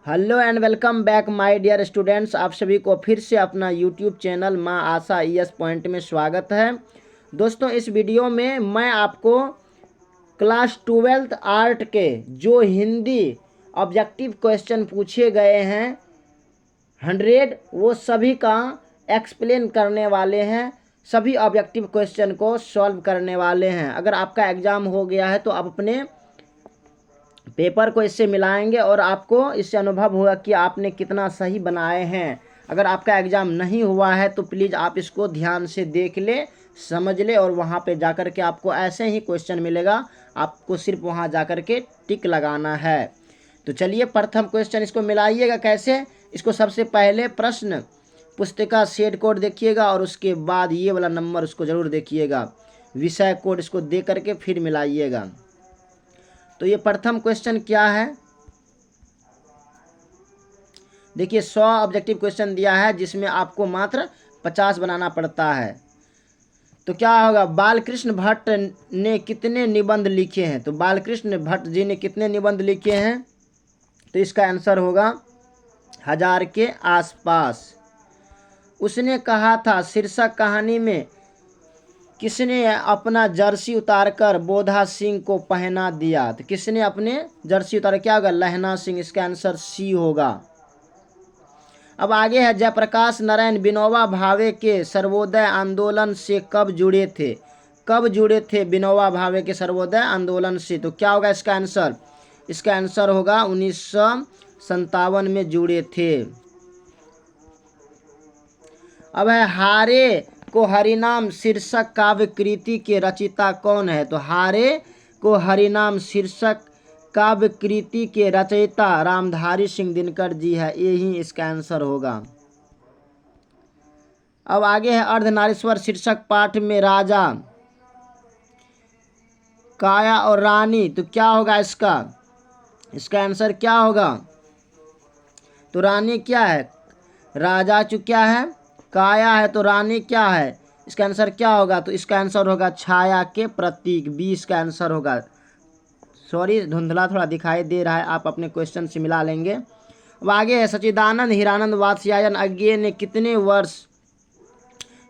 Hello and welcome back my dear students. आप सभी को फिर से अपना यूट्यूब चैनल माँ आशा ईएस पॉइंट में स्वागत है। दोस्तों, इस वीडियो में मैं आपको क्लास 12th आर्ट के जो हिंदी ऑब्जेक्टिव क्वेश्चन पूछे गए हैं 100 वो सभी का एक्सप्लेन करने वाले हैं। सभी ऑब्जेक्टिव क्वेश्चन को सॉल्व करने वाले हैं। अगर आपका एग्ज़ाम हो गया है तो आप अपने पेपर को इससे मिलाएंगे और आपको इससे अनुभव होगा कि आपने कितना सही बनाए हैं। अगर आपका एग्ज़ाम नहीं हुआ है तो प्लीज़ आप इसको ध्यान से देख ले, समझ ले और वहाँ पे जाकर के आपको ऐसे ही क्वेश्चन मिलेगा। आपको सिर्फ वहाँ जाकर के टिक लगाना है। तो चलिए प्रथम क्वेश्चन इसको मिलाइएगा कैसे। इसको सबसे पहले प्रश्न पुस्तिका सेट कोड देखिएगा और उसके बाद ये वाला नंबर उसको ज़रूर देखिएगा। विषय कोड इसको दे करके फिर मिलाइएगा। तो ये प्रथम क्वेश्चन क्या है, देखिए 100 ऑब्जेक्टिव क्वेश्चन दिया है जिसमें आपको मात्र 50 बनाना पड़ता है। तो क्या होगा, बालकृष्ण भट्ट ने कितने निबंध लिखे हैं। तो बालकृष्ण भट्ट जी ने कितने निबंध लिखे हैं, तो इसका आंसर होगा 1000 के आसपास। उसने कहा था शीर्षक कहानी में किसने अपना जर्सी उतारकर बोधा सिंह को पहना दिया। तो किसने अपने जर्सी उतार, क्या होगा, लहना सिंह। इसका आंसर सी होगा। अब आगे है, जयप्रकाश नारायण विनोबा भावे के सर्वोदय आंदोलन से कब जुड़े थे। कब जुड़े थे विनोबा भावे के सर्वोदय आंदोलन से। तो क्या होगा इसका आंसर, इसका आंसर होगा 1957 में जुड़े थे। अब है, हारे को हरिनाम शीर्षक काव्य कृति के रचयिता कौन है। तो हारे को हरिनाम शीर्षक काव्य कृति के रचयिता रामधारी सिंह दिनकर जी है। ये ही इसका आंसर होगा। अब आगे है, अर्धनारीश्वर शीर्षक पाठ में राजा, काया और रानी। तो क्या होगा इसका, इसका आंसर क्या होगा। तो रानी क्या है, राजा क्या है, काया है, तो रानी क्या है, इसका आंसर क्या होगा। तो इसका आंसर होगा छाया के प्रतीक, 20 का आंसर होगा। सॉरी, धुंधला थोड़ा दिखाई दे रहा है, आप अपने क्वेश्चन से मिला लेंगे। अब आगे है, सच्चिदानंद हीरानंद वात्स्यायन अज्ञेय ने कितने वर्ष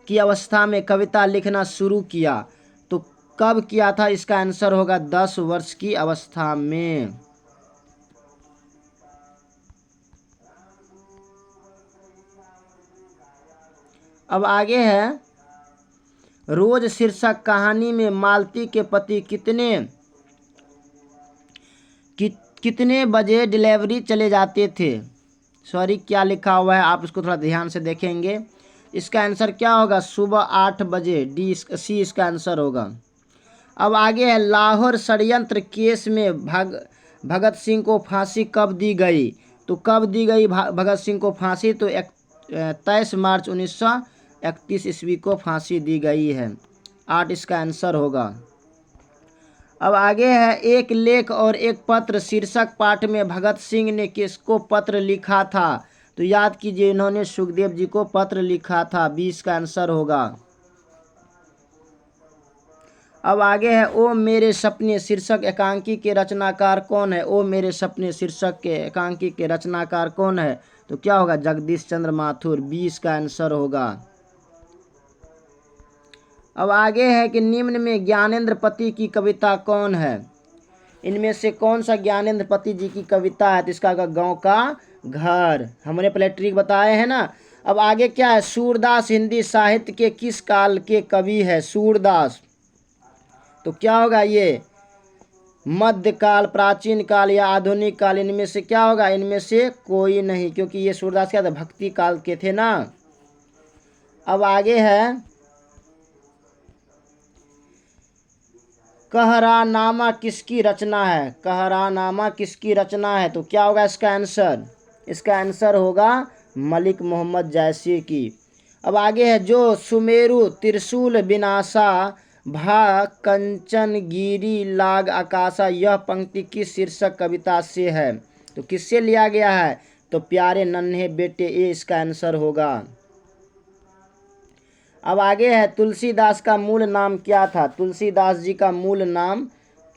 की अवस्था में कविता लिखना शुरू किया। तो कब किया था, इसका आंसर होगा 10 वर्ष की अवस्था में। अब आगे है, रोज शीर्षक कहानी में मालती के पति कितने बजे डिलीवरी चले जाते थे। सॉरी, क्या लिखा हुआ है आप इसको थोड़ा ध्यान से देखेंगे। इसका आंसर क्या होगा, सुबह 8 बजे, सी इसका आंसर होगा। अब आगे है, लाहौर षड्यंत्र केस में भगत सिंह को फांसी कब दी गई। तो कब दी गई भगत सिंह को फांसी। तो 23 मार्च 1931 ईस्वी को फांसी दी गई है। 8 इसका आंसर होगा। अब आगे है, एक लेख और एक पत्र शीर्षक पाठ में भगत सिंह ने किसको पत्र लिखा था। तो याद कीजिए, इन्होंने सुखदेव जी को पत्र लिखा था। 20 का आंसर होगा। अब आगे है, ओ मेरे सपने शीर्षक एकांकी के रचनाकार कौन है। ओ मेरे सपने शीर्षक के एकांकी के रचनाकार कौन है। तो क्या होगा, जगदीश चंद्र माथुर। 20 का आंसर होगा। अब आगे है कि निम्न में ज्ञानेंद्र पति की कविता कौन है। इनमें से कौन सा ज्ञानेंद्र पति जी की कविता है। तो इसका गांव का घर, हमने पहले ट्रिक बताए हैं ना। अब आगे क्या है, सूरदास हिंदी साहित्य के किस काल के कवि है। सूरदास, तो क्या होगा, ये मध्यकाल, प्राचीन काल या आधुनिक काल। इनमें से क्या होगा, इनमें से कोई नहीं, क्योंकि ये सूरदास क्या था, भक्ति काल के थे ना। अब आगे है, कहरानामा किसकी रचना है। कहरानामा किसकी रचना है। तो क्या होगा इसका आंसर, इसका आंसर होगा मलिक मोहम्मद जैसी की। अब आगे है, जो सुमेरु त्रिशूल विनाशा भा कंचन गिरी लाग आकाशा, यह पंक्ति किस शीर्षक कविता से है। तो किससे लिया गया है। तो प्यारे नन्हे बेटे, ये इसका आंसर होगा। अब आगे है, तुलसीदास का मूल नाम क्या था। तुलसीदास जी का मूल नाम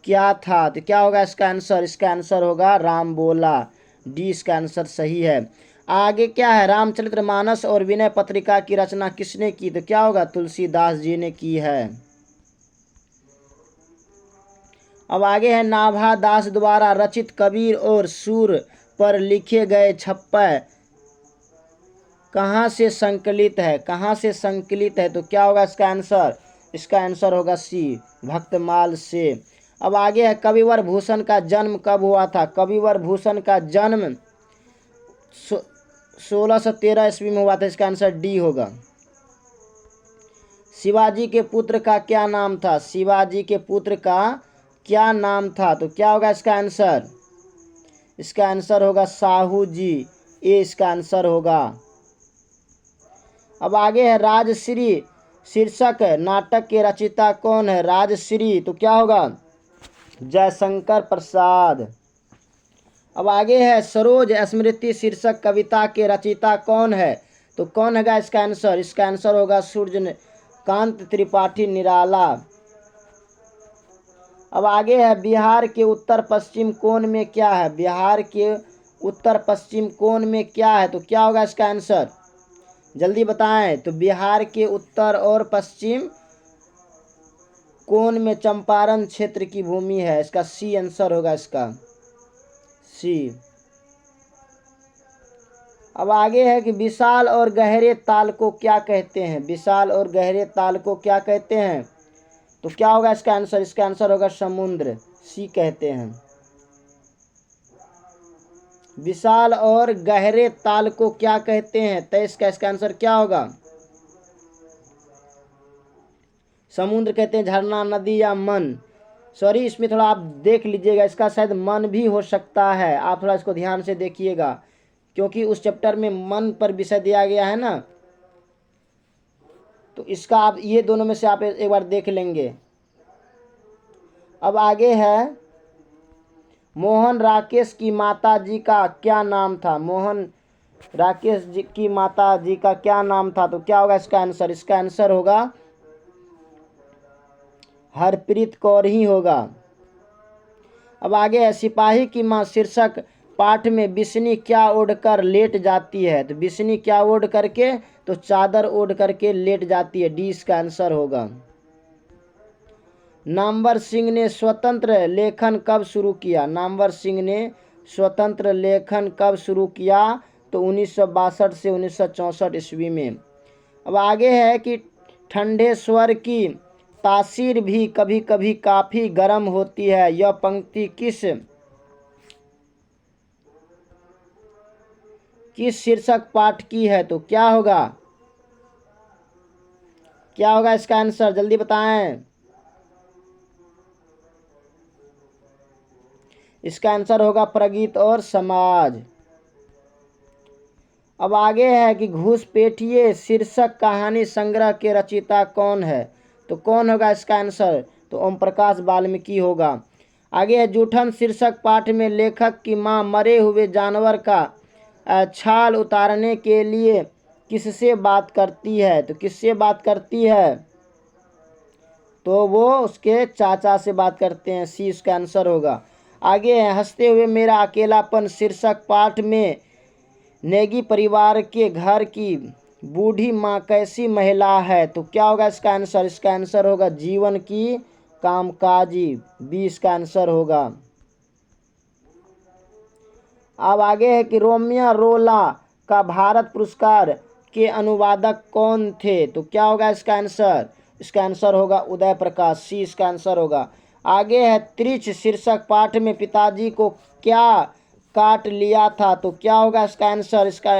क्या था। तो क्या होगा इसका आंसर, इसका आंसर होगा राम बोला। डी इसका आंसर सही है। आगे क्या है, रामचरितमानस और विनय पत्रिका की रचना किसने की, तो क्या होगा, तुलसीदास जी ने की है। अब आगे है, नाभा दास द्वारा रचित कबीर और सूर पर लिखे गए छप्पय कहाँ से संकलित है, कहाँ से संकलित है, तो क्या होगा इसका आंसर, इसका आंसर होगा सी, भक्तमाल से। अब आगे है, कविवर भूषण का जन्म कब हुआ था, कविवर भूषण का जन्म 1613 ईस्वी में हुआ था, इसका आंसर डी होगा। शिवाजी के पुत्र का क्या नाम था, शिवाजी के पुत्र का क्या नाम था, तो क्या होगा इसका आंसर, इसका आंसर होगा साहू जी, ये इसका आंसर होगा। अब आगे है, राजश्री शीर्षक नाटक के रचयिता कौन है, राजश्री, तो क्या होगा, जयशंकर प्रसाद। अब आगे है, सरोज स्मृति शीर्षक कविता के रचयिता कौन है, तो कौन है इसका आंसर, इसका आंसर होगा सूर्यकांत त्रिपाठी निराला। अब आगे है, बिहार के उत्तर पश्चिम कोण में क्या है, बिहार के उत्तर पश्चिम कोण में क्या है, तो क्या होगा इसका आंसर, जल्दी बताएं। तो बिहार के उत्तर और पश्चिम कोण में चंपारण क्षेत्र की भूमि है, इसका सी आंसर होगा, इसका सी। अब आगे है कि विशाल और गहरे ताल को क्या कहते हैं, विशाल और गहरे ताल को क्या कहते हैं, तो क्या होगा इसका आंसर, इसका आंसर होगा समुद्र, सी कहते हैं। विशाल और गहरे ताल को क्या कहते हैं, तो इसका आंसर क्या होगा, समुद्र कहते हैं, झरना, नदी या मन, सॉरी इसमें थोड़ा आप देख लीजिएगा, इसका शायद मन भी हो सकता है, आप थोड़ा इसको ध्यान से देखिएगा, क्योंकि उस चैप्टर में मन पर विषय दिया गया है ना, तो इसका आप ये दोनों में से आप एक बार देख लेंगे। अब आगे है, मोहन राकेश की माता जी का क्या नाम था, मोहन राकेश जी की माता जी का क्या नाम था, तो क्या होगा इसका आंसर, इसका आंसर होगा हरप्रीत कौर ही होगा। अब आगे है, सिपाही की माँ शीर्षक पाठ में बिस्नी क्या ओढ़कर लेट जाती है, तो बिस्नी क्या ओढ़ करके, तो चादर ओढ़ करके लेट जाती है, डी इसका आंसर होगा। नामवर सिंह ने स्वतंत्र लेखन कब शुरू किया, नामवर सिंह ने स्वतंत्र लेखन कब शुरू किया, तो 1962 से 1964 ईस्वी में। अब आगे है कि ठंडे स्वर की तासीर भी कभी कभी काफ़ी गर्म होती है, यह पंक्ति किस शीर्षक पाठ की है, तो क्या होगा, क्या होगा इसका आंसर, जल्दी बताएं। इसका आंसर होगा प्रगीत और समाज। अब आगे है कि घूसपेठिए शीर्षक कहानी संग्रह के रचयिता कौन है, तो कौन होगा इसका आंसर, तो ओम प्रकाश वाल्मीकि होगा। आगे है, जूठन शीर्षक पाठ में लेखक की मां मरे हुए जानवर का छाल उतारने के लिए किससे बात करती है, तो किससे बात करती है, तो वो उसके चाचा से बात करते हैं, सी इसका आंसर होगा। आगे है, हंसते हुए मेरा अकेलापन शीर्षक पाठ में नेगी परिवार के घर की बूढ़ी माँ कैसी महिला है, तो क्या होगा इसका आंसर, इसका आंसर होगा जीवन की कामकाजी, बी इसका आंसर होगा। अब आगे है कि रोमियो रोला का भारत पुरस्कार के अनुवादक कौन थे, तो क्या होगा इसका आंसर, इसका आंसर होगा उदय प्रकाश, सी इसका आंसर होगा। आगे है, त्रिच शीर्षक पाठ में पिताजी को क्या काट लिया था, तो क्या होगा इसका आंसर, इसका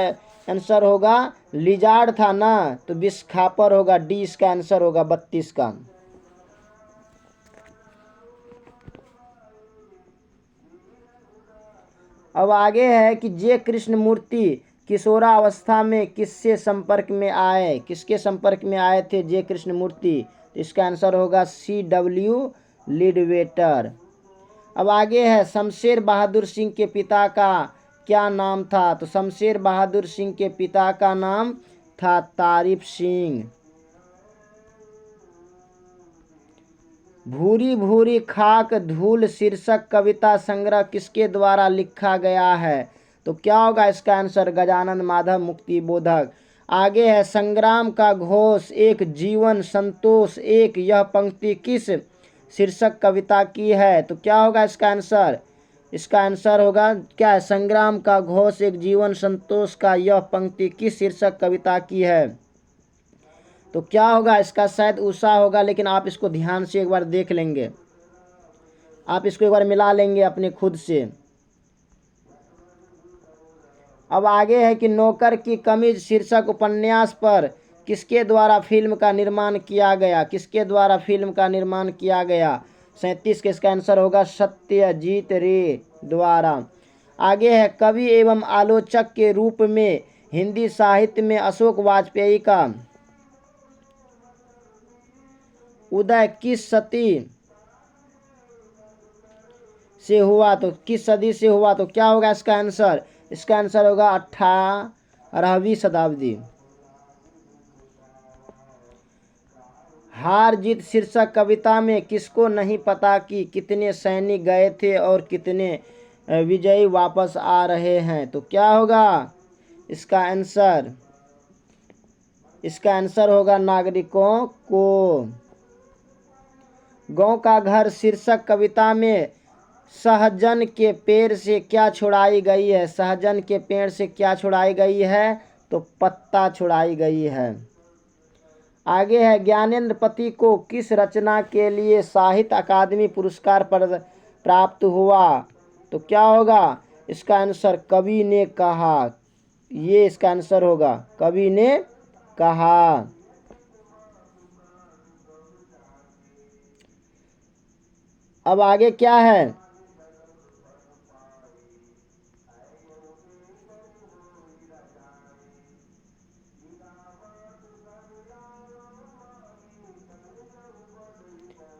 आंसर होगा लिजार्ड था ना, तो विषखापर होगा, डी इसका आंसर होगा 32 का। अब आगे है कि जे कृष्णमूर्ति किशोरावस्था में किससे संपर्क में आए, किसके संपर्क में आए थे जे कृष्णमूर्ति, तो इसका आंसर होगा C.W. लिडवेटर। अब आगे है, शमशेर बहादुर सिंह के पिता का क्या नाम था, तो शमशेर बहादुर सिंह के पिता का नाम था तारिफ सिंह। भूरी भूरी खाक धूल शीर्षक कविता संग्रह किसके द्वारा लिखा गया है, तो क्या होगा इसका आंसर? गजानन माधव मुक्ति बोधक। आगे है संग्राम का घोष एक जीवन संतोष एक, यह पंक्ति किस शीर्षक कविता की है? तो क्या होगा इसका आंसर? इसका आंसर होगा क्या है? संग्राम का घोष एक जीवन संतोष का, यह पंक्ति किस शीर्षक कविता की है? तो क्या होगा इसका? शायद उषा होगा, लेकिन आप इसको ध्यान से एक बार देख लेंगे, आप इसको एक बार मिला लेंगे अपने खुद से। अब आगे है कि नौकर की कमीज शीर्षक उपन्यास पर किसके द्वारा फिल्म का निर्माण किया गया? किसके द्वारा फिल्म का निर्माण किया गया? 37 के इसका आंसर होगा सत्यजीत रे द्वारा। आगे है कवि एवं आलोचक के रूप में हिंदी साहित्य में अशोक वाजपेयी का उदय किस सदी से हुआ? तो किस सदी से हुआ? तो क्या होगा इसका आंसर? इसका आंसर होगा 18वीं शताब्दी। हार जीत शीर्षक कविता में किसको नहीं पता कि कितने सैनिक गए थे और कितने विजयी वापस आ रहे हैं? तो क्या होगा इसका आंसर? इसका आंसर होगा नागरिकों को। गांव का घर शीर्षक कविता में सहजन के पेड़ से क्या छुड़ाई गई है? सहजन के पेड़ से क्या छुड़ाई गई है? तो पत्ता छुड़ाई गई है। आगे है ज्ञानेंद्र पति को किस रचना के लिए साहित्य अकादमी पुरस्कार प्राप्त हुआ? तो क्या होगा इसका आंसर? कवि ने कहा। ये इसका आंसर होगा, कवि ने कहा। अब आगे क्या है?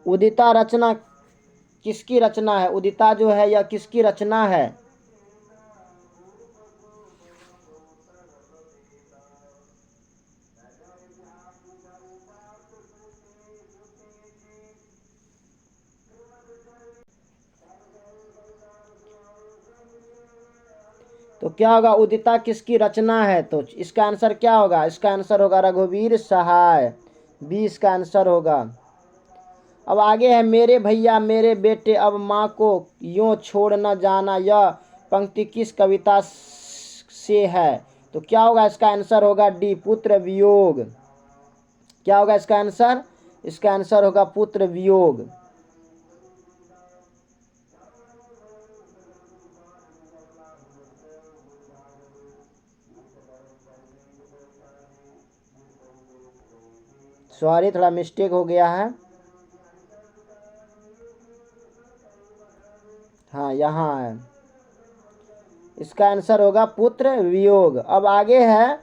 उदिता रचना किसकी रचना है? उदिता जो है यह किसकी रचना है? तो क्या होगा? उदिता किसकी रचना है? तो इसका आंसर क्या होगा? इसका आंसर होगा रघुवीर सहाय। 20 का आंसर होगा। अब आगे है मेरे भैया मेरे बेटे अब माँ को यूं छोड़ न जाना, यह पंक्ति किस कविता से है? तो क्या होगा इसका आंसर? होगा डी पुत्र वियोग। क्या होगा इसका आंसर? इसका आंसर होगा पुत्र वियोग। सॉरी, थोड़ा मिस्टेक हो गया है। हाँ, यहाँ है। इसका आंसर होगा पुत्र वियोग। अब आगे है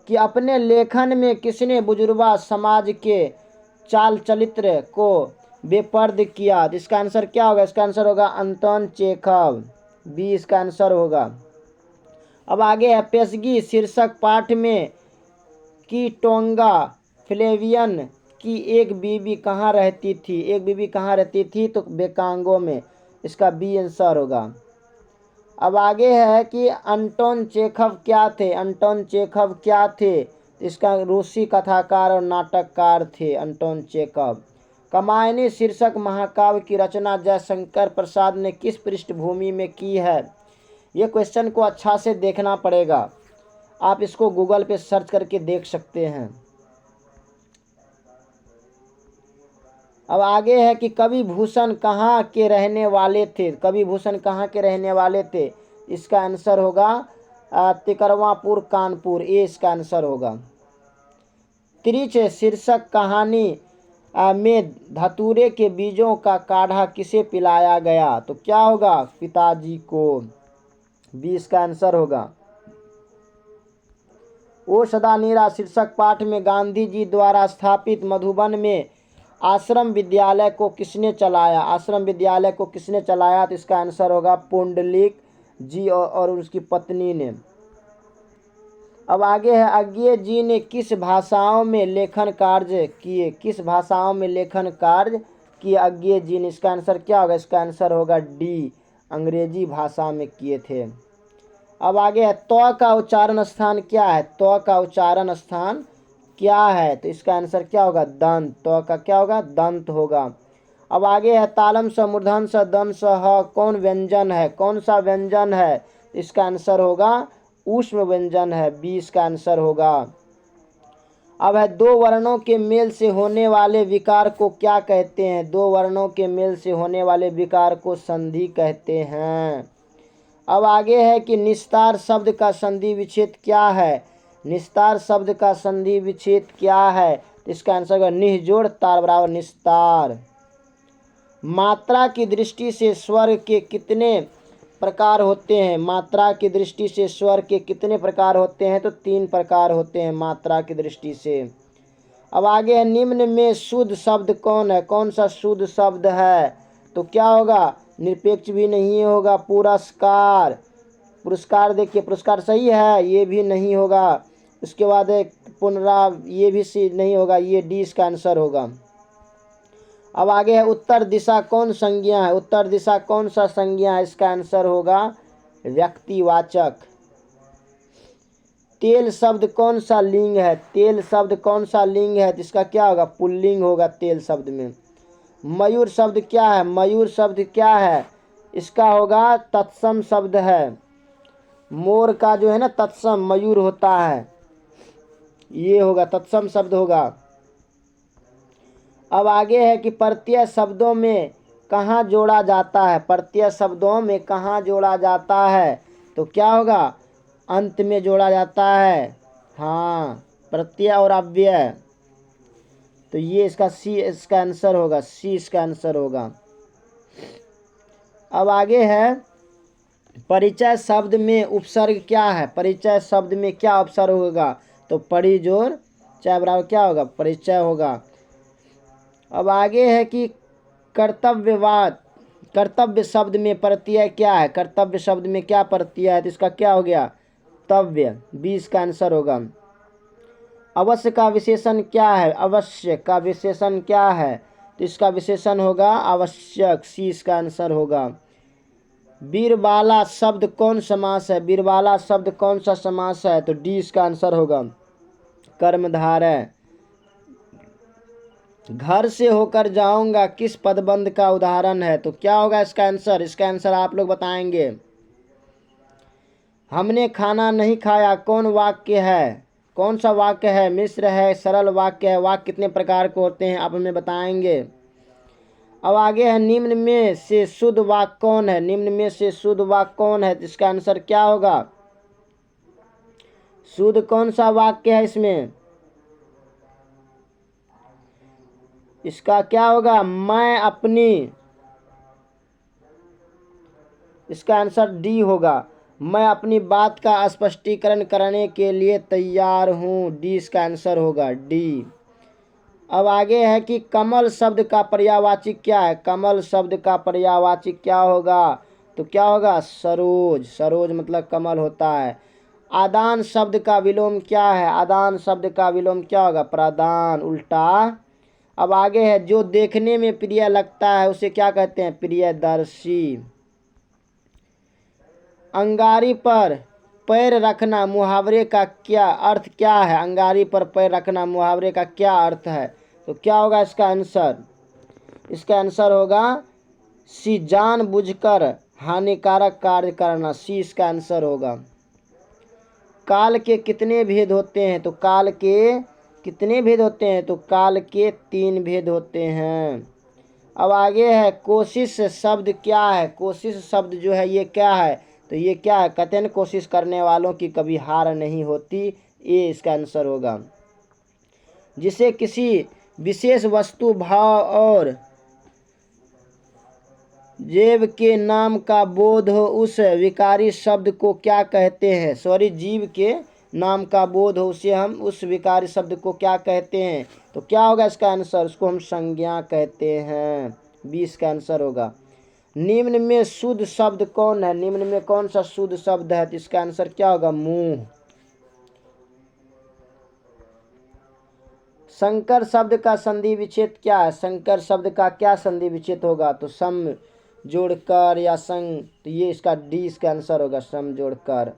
कि अपने लेखन में किसने बुजुर्गा समाज के चाल चरित्र को बेपर्द किया? इसका आंसर क्या होगा? इसका आंसर होगा अंतोन चेखव। 20 का आंसर होगा। अब आगे है पेशगी शीर्षक पाठ में की टोंगा फ्लेवियन की एक बीबी कहाँ रहती थी? एक बीबी कहाँ रहती थी? तो बेकांगो में। इसका बी आंसर होगा। अब आगे है कि अंटोन चेखव क्या थे? अंटोन चेखव क्या थे? इसका रूसी कथाकार और नाटककार थे अंटोन चेखव। कमायनी शीर्षक महाकाव्य की रचना जयशंकर प्रसाद ने किस पृष्ठभूमि में की है? ये क्वेश्चन को अच्छा से देखना पड़ेगा, आप इसको गूगल पे सर्च करके देख सकते हैं। अब आगे है कि कवि भूषण कहाँ के रहने वाले थे? कवि भूषण कहाँ के रहने वाले थे? इसका आंसर होगा तिकरवापुर कानपुर। ये इसका आंसर होगा। त्रिच शीर्षक कहानी में धतूरे के बीजों का काढ़ा किसे पिलाया गया? तो क्या होगा? पिताजी को। 20 का आंसर होगा। ओ सदा नीरा शीर्षक पाठ में गांधी जी द्वारा स्थापित मधुबन में आश्रम विद्यालय को किसने चलाया? आश्रम विद्यालय को किसने चलाया? तो इसका आंसर होगा पुंडलिक जी और उसकी पत्नी ने। अब आगे है अज्ञे जी ने किस भाषाओं में लेखन कार्य किए? किस भाषाओं में लेखन कार्य किए अज्ञे जी ने? इसका आंसर क्या होगा? इसका आंसर होगा डी अंग्रेजी भाषा में किए थे। अब आगे है त्व का उच्चारण स्थान क्या है, त्व का उच्चारण स्थान क्या है, तो इसका आंसर क्या होगा, दंत। त्व का क्या होगा, दंत होगा। अब आगे है तालम स मूर्धन स दम स ह कौन व्यंजन है, कौन सा व्यंजन है, इसका आंसर होगा ऊष्म व्यंजन है, बी इसका आंसर होगा। अब है दो वर्णों के मेल से होने वाले विकार को क्या कहते हैं, दो वर्णों के मेल से होने वाले विकार को संधि कहते हैं। अब आगे है कि निस्तार शब्द का संधि विच्छेद क्या है, निस्तार शब्द का संधि विच्छेद क्या है, तो इसका आंसर है निजोड़ तार बराबर निस्तार। मात्रा की दृष्टि से स्वर के कितने प्रकार होते हैं, मात्रा की दृष्टि से स्वर के कितने प्रकार होते हैं, तो 3 प्रकार होते हैं मात्रा की दृष्टि से। अब आगे है निम्न में शुद्ध शब्द कौन है, कौन सा शुद्ध शब्द है, तो क्या होगा, निरपेक्ष भी नहीं होगा, पुरस्कार। पुरस्कार देखिए पुरस्कार सही है, ये भी नहीं होगा। उसके बाद पुनरा, ये भी सी नहीं होगा, ये डी इसका आंसर होगा। अब आगे है उत्तर दिशा कौन संज्ञा है, उत्तर दिशा कौन सा संज्ञा है, इसका आंसर होगा व्यक्तिवाचक। तेल शब्द कौन सा लिंग है, तेल शब्द कौन सा लिंग है, तो इसका क्या होगा, पुल्लिंग होगा तेल शब्द में। मयूर शब्द क्या है, मयूर शब्द क्या है, इसका होगा तत्सम शब्द है। मोर का जो है ना तत्सम मयूर होता है, ये होगा तत्सम शब्द होगा। अब आगे है कि प्रत्यय शब्दों में कहाँ जोड़ा जाता है, प्रत्यय शब्दों में कहाँ जोड़ा जाता है, तो क्या होगा, अंत में जोड़ा जाता है। हाँ, प्रत्यय और अव्यय, तो ये इसका सी इसका आंसर होगा, सी इसका आंसर होगा। अब आगे है परिचय शब्द में उपसर्ग क्या है, परिचय शब्द में क्या उपसर्ग होगा, तो परि जोड़ चाहे बराबर क्या होगा, परिचय होगा। अब आगे है कि कर्तव्यवाद, कर्तव्य शब्द में प्रत्यय क्या है, कर्तव्य शब्द में क्या प्रत्यय है, तो इसका क्या हो गया, तव्य, 20 का आंसर होगा। अवश्य का विशेषण क्या है, अवश्य का विशेषण क्या है, तो इसका विशेषण होगा आवश्यक, सी इसका आंसर होगा। बीरबाला शब्द कौन समास है, बीरबाला शब्द कौन सा समास है, तो डी इसका आंसर होगा कर्मधारय। घर से होकर जाऊंगा किस पदबंध का उदाहरण है, तो क्या होगा इसका आंसर, इसका आंसर आप लोग बताएंगे। हमने खाना नहीं खाया कौन वाक्य है, कौन सा वाक्य है, मिश्र है, सरल वाक्य है, वाक्य कितने प्रकार के होते हैं आप हमें बताएंगे। अब आगे है निम्न में से शुद्ध वाक्य कौन है, निम्न में से शुद्ध वाक्य कौन है, तो इसका आंसर क्या होगा, शुद्ध कौन सा वाक्य है इसमें, इसका क्या होगा, मैं अपनी, इसका आंसर डी होगा, मैं अपनी बात का स्पष्टीकरण करने के लिए तैयार हूँ, डी इसका आंसर होगा, डी। अब आगे है कि कमल शब्द का पर्यायवाची क्या है, कमल शब्द का पर्यायवाची क्या होगा, तो क्या होगा, सरोज, सरोज मतलब कमल होता है। आदान शब्द का विलोम क्या है, आदान शब्द का विलोम क्या होगा, प्रदान, उल्टा। अब आगे है जो देखने में प्रिय लगता है उसे क्या कहते हैं, प्रियदर्शी। अंगारी पर पैर रखना मुहावरे का क्या अर्थ क्या है, अंगारी पर पैर रखना मुहावरे का क्या अर्थ है, तो क्या होगा इसका आंसर, इसका आंसर होगा सी जानबूझकर हानिकारक कार्य करना, सी इसका आंसर होगा। काल के कितने भेद होते हैं, तो काल के कितने भेद होते हैं, तो काल के 3 भेद होते हैं। अब आगे है कोशिश शब्द क्या है, कोशिश शब्द जो है ये क्या है, तो ये क्या है, कहते हैं कोशिश करने वालों की कभी हार नहीं होती, ये इसका आंसर होगा। जिसे किसी विशेष वस्तु भाव और जीव के नाम का बोध हो उस विकारी शब्द को क्या कहते हैं, सॉरी जीव के नाम का बोध हो उसे हम उस विकारी शब्द को क्या कहते हैं, तो क्या होगा इसका आंसर, उसको हम संज्ञा कहते हैं, 20 का आंसर होगा। निम्न में शुद्ध शब्द कौन है, निम्न में कौन सा शुद्ध शब्द है, तो इसका आंसर क्या होगा, मुंह। संकर शब्द का संधि विच्छेद क्या है, संकर शब्द का क्या संधि विच्छेद होगा, तो सम जोड़कर या संग, तो ये इसका डी इसका आंसर होगा, सम जोड़कर।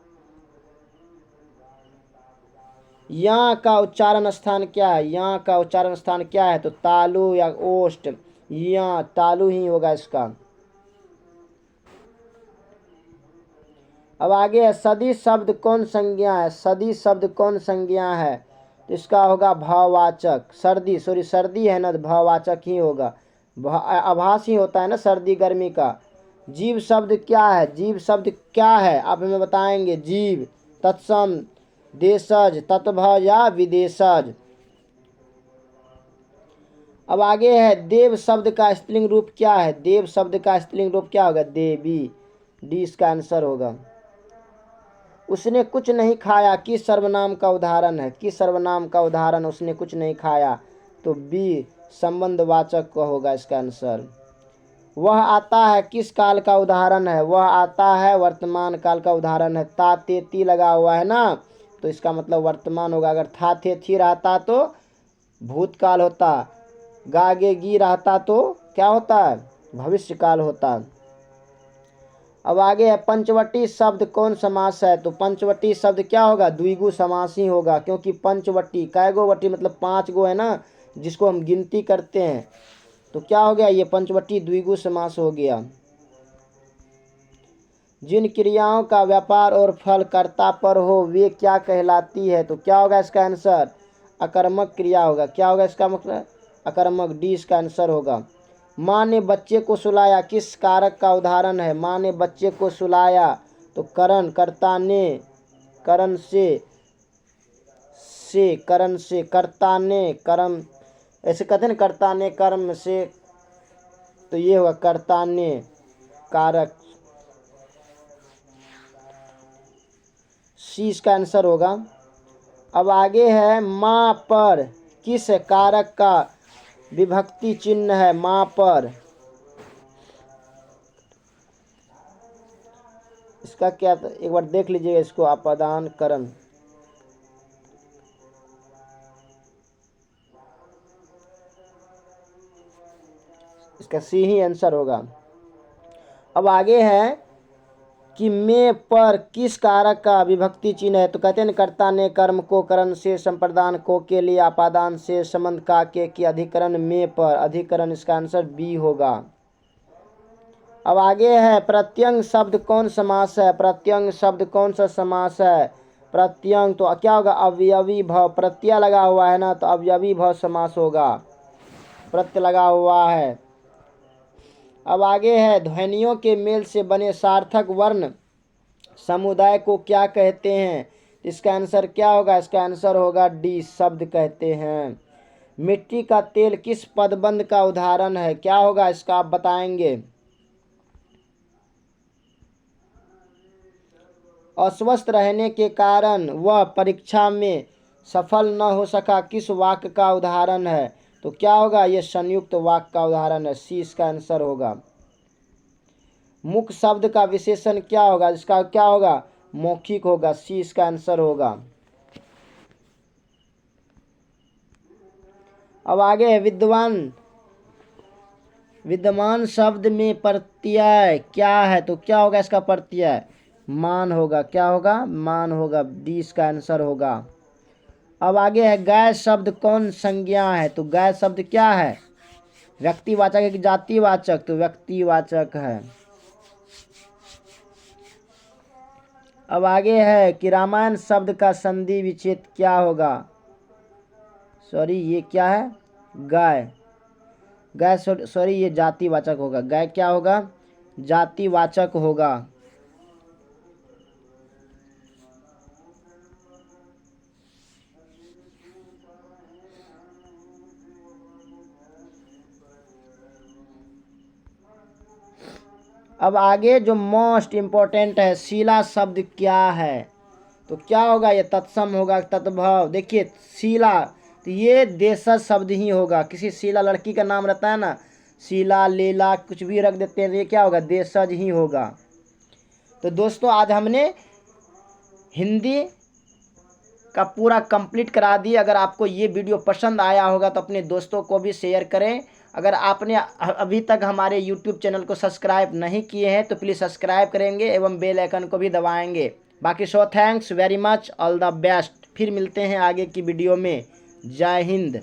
यहाँ का उच्चारण स्थान क्या है, यहाँ का उच्चारण स्थान क्या है, तो तालु या ओष्ठ, यहाँ तालु ही होगा इसका। अब आगे है सदी शब्द कौन संज्ञा है, सदी शब्द कौन संज्ञा है, तो इसका होगा भाववाचक। सर्दी, सॉरी सर्दी है ना, तो भाववाचक ही होगा, आभास ही होता है ना सर्दी गर्मी का। जीव शब्द क्या है, जीव शब्द क्या है आप हमें बताएंगे। जीव, तत्सम, देशज, तत्भव या विदेशज। अब आगे है देव शब्द का स्त्रीलिंग रूप क्या है, देव शब्द का स्त्रीलिंग रूप क्या होगा, देवी, डी इसका आंसर होगा। उसने कुछ नहीं खाया किस सर्वनाम का उदाहरण है, किस सर्वनाम का उदाहरण उसने कुछ नहीं खाया, तो बी संबंधवाचक का होगा इसका आंसर। वह आता है किस काल का उदाहरण है, वह आता है वर्तमान काल का उदाहरण है। ता ते ती लगा हुआ है ना, तो इसका मतलब वर्तमान होगा। अगर था थे थी रहता तो भूतकाल होता, गा गे गी रहता तो क्या होता है, भविष्य काल होता। अब आगे है पंचवटी शब्द कौन समास है, तो पंचवटी शब्द क्या होगा, द्विगु समास ही होगा, क्योंकि पंचवटी कैगो वटी मतलब 5 गो है ना, जिसको हम गिनती करते हैं, तो क्या हो गया, ये पंचवटी द्विगु समास हो गया। जिन क्रियाओं का व्यापार और फल कर्ता पर हो वे क्या कहलाती है, तो क्या होगा इसका आंसर, अकर्मक क्रिया होगा। क्या होगा इसका मतलब, अकर्मक, डी इसका आंसर होगा। माँ ने बच्चे को सुलाया किस कारक का उदाहरण है, माँ ने बच्चे को सुलाया, तो करण, कर्ता ने, करण से करण से, कर्ता ने कर्म, ऐसे कहते हैं ना, कर्ता ने कर्म से, तो ये होगा कर्ता ने कारक, सी इसका आंसर होगा। अब आगे है माँ पर किस कारक का विभक्ति चिन्ह है, माँ पर, इसका क्या, एक बार देख लीजिएगा इसको, अपादान करण, इसका सी ही आंसर होगा। अब आगे है कि में पर किस कारक का विभक्ति चिन्ह है, तो कहते हैं कर्ता ने कर्म को करण से, संप्रदान को के लिए, अपादान से, संबंध का के की, अधिकरण में पर, अधिकरण, इसका आंसर बी होगा। अब आगे है प्रत्यंग शब्द कौन समास है, प्रत्यंग शब्द कौन सा समास है, प्रत्यंग तो क्या होगा, अवयवी भव, प्रत्यय लगा हुआ है ना, तो अवयवी भव समास होगा, प्रत्यय लगा हुआ है। अब आगे है ध्वनियों के मेल से बने सार्थक वर्ण समुदाय को क्या कहते हैं, इसका आंसर क्या होगा, इसका आंसर होगा डी, शब्द कहते हैं। मिट्टी का तेल किस पदबंध का उदाहरण है, क्या होगा इसका आप बताएंगे। अस्वस्थ रहने के कारण वह परीक्षा में सफल न हो सका किस वाक्य का उदाहरण है, तो क्या होगा, यह संयुक्त वाक्य का उदाहरण है, सी इसका आंसर होगा। मुख शब्द का विशेषण क्या होगा, इसका क्या होगा, मौखिक होगा, सी इसका आंसर होगा। अब आगे है विद्यमान शब्द में प्रत्यय क्या है, तो क्या होगा इसका प्रत्यय, मान होगा, क्या होगा, मान होगा, डी इसका आंसर होगा। अब आगे है गैर शब्द कौन संज्ञा है, तो गैर शब्द क्या है, व्यक्तिवाचक है कि जातिवाचक, तो व्यक्तिवाचक है। अब आगे है कि रामायण शब्द का संधि विच्छेद क्या होगा, सॉरी ये क्या है, गाय, गाय सॉरी ये जातिवाचक होगा, गाय क्या होगा, जातिवाचक होगा। अब आगे जो मोस्ट इम्पोर्टेंट है, शीला शब्द क्या है, तो क्या होगा, ये तत्सम होगा, तत्भव। देखिए शीला, तो ये देशज शब्द ही होगा, किसी शीला लड़की का नाम रहता है ना, शीला, लीला, कुछ भी रख देते हैं, ये क्या होगा, देशज ही होगा। तो दोस्तों आज हमने हिंदी का पूरा कंप्लीट करा दिया। अगर आपको ये वीडियो पसंद आया होगा तो अपने दोस्तों को भी शेयर करें। अगर आपने अभी तक हमारे YouTube चैनल को सब्सक्राइब नहीं किए हैं तो प्लीज़ सब्सक्राइब करेंगे एवं बेल आइकन को भी दबाएंगे। बाकी thanks very much, all the best. फिर मिलते हैं आगे की वीडियो में। जय हिंद।